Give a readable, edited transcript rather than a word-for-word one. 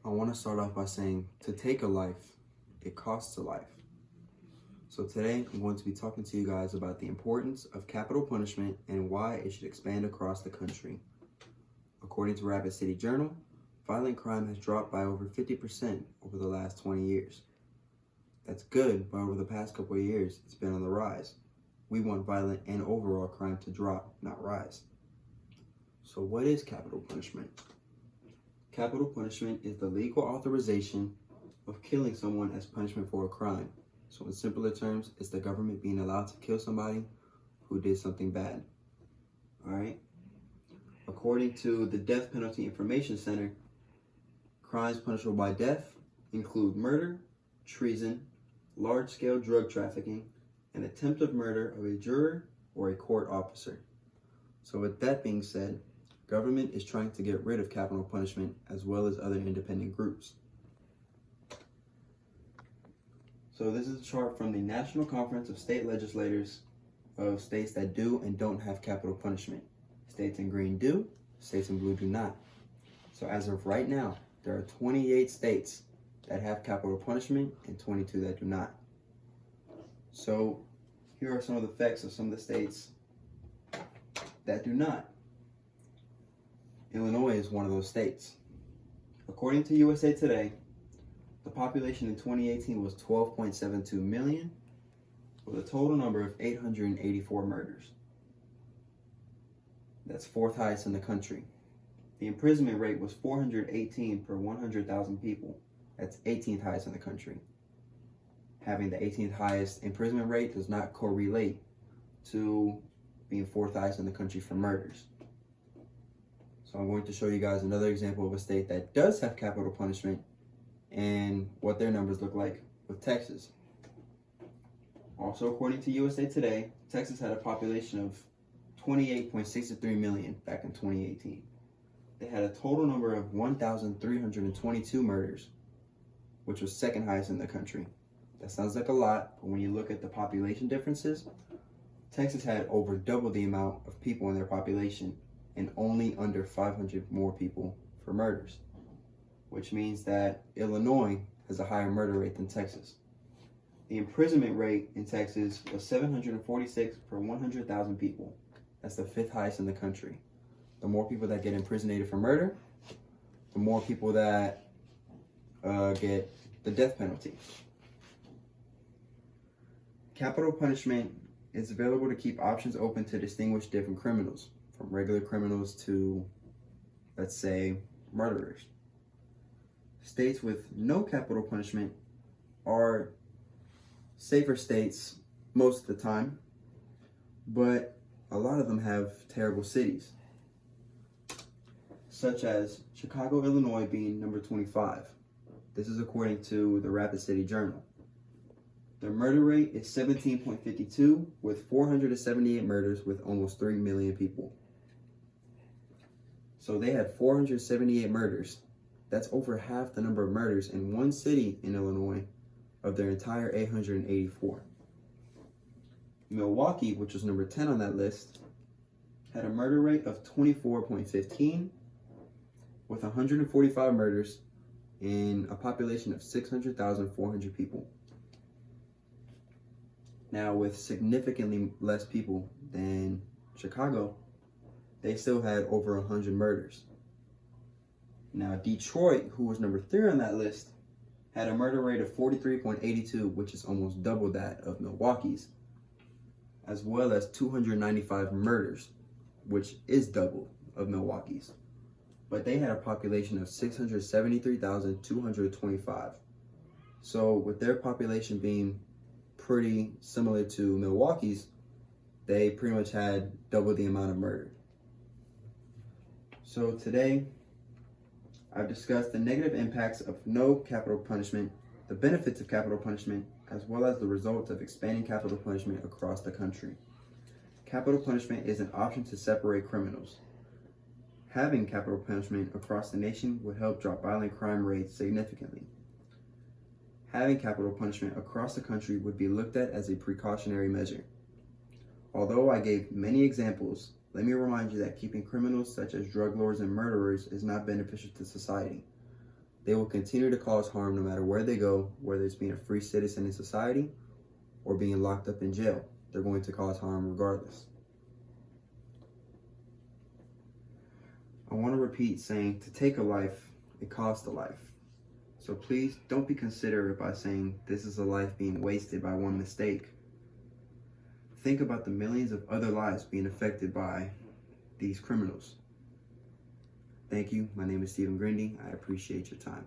I want to start off by saying to take a life, it costs a life. So today I'm going to be talking to you guys about the importance of capital punishment and why it should expand across the country. According to Rapid City Journal, violent crime has dropped by over 50% over the last 20 years. That's good, but over the past couple of years, it's been on the rise. We want violent and overall crime to drop, not rise. So what is capital punishment? Capital punishment is the legal authorization of killing someone as punishment for a crime. So in simpler terms, it's the government being allowed to kill somebody who did something bad. All right? According to the Death Penalty Information Center, crimes punishable by death include murder, treason, large-scale drug trafficking, and attempted murder of a juror or a court officer. So with that being said, government is trying to get rid of capital punishment as well as other independent groups. So this is a chart from the National Conference of State Legislators of states that do and don't have capital punishment. States in green do, states in blue do not. So as of right now, there are 28 states that have capital punishment and 22 that do not. So here are some of the facts of some of the states that do not. Illinois is one of those states. According to USA Today, the population in 2018 was 12.72 million, with a total number of 884 murders. That's fourth highest in the country. The imprisonment rate was 418 per 100,000 people. That's 18th highest in the country. Having the 18th highest imprisonment rate does not correlate to being fourth highest in the country for murders. So I'm going to show you guys another example of a state that does have capital punishment and what their numbers look like with Texas. Also, according to USA Today, Texas had a population of 28.63 million back in 2018. They had a total number of 1,322 murders, which was second highest in the country. That sounds like a lot, but when you look at the population differences, Texas had over double the amount of people in their population and only under 500 more people for murders, which means that Illinois has a higher murder rate than Texas. The imprisonment rate in Texas was 746 per 100,000 people. That's the fifth highest in the country. The more people that get imprisoned for murder, the more people that get the death penalty. Capital punishment is available to keep options open to distinguish different criminals, from regular criminals to, let's say, murderers. States with no capital punishment are safer states most of the time, but a lot of them have terrible cities, such as Chicago, Illinois being number 25. This is according to the Rapid City Journal. The murder rate is 17.52 with 478 murders with almost 3 million people. So they had 478 murders. That's over half the number of murders in one city in Illinois of their entire 884. Milwaukee, which was number 10 on that list, had a murder rate of 24.15 with 145 murders in a population of 600,400 people. Now, with significantly less people than Chicago, they still had over 100 murders. Now, Detroit, who was number 3 on that list, had a murder rate of 43.82, which is almost double that of Milwaukee's, as well as 295 murders, which is double of Milwaukee's. But they had a population of 673,225. So with their population being pretty similar to Milwaukee's, they pretty much had double the amount of murder. So today, I've discussed the negative impacts of no capital punishment, the benefits of capital punishment, as well as the results of expanding capital punishment across the country. Capital punishment is an option to separate criminals. Having capital punishment across the nation would help drop violent crime rates significantly. Having capital punishment across the country would be looked at as a precautionary measure. Although I gave many examples, let me remind you that keeping criminals such as drug lords and murderers is not beneficial to society. They will continue to cause harm no matter where they go, whether it's being a free citizen in society or being locked up in jail. They're going to cause harm regardless. I want to repeat saying to take a life, it costs a life. So please don't be considerate by saying this is a life being wasted by one mistake. Think about the millions of other lives being affected by these criminals. Thank you. My name is Stephen Grindy. I appreciate your time.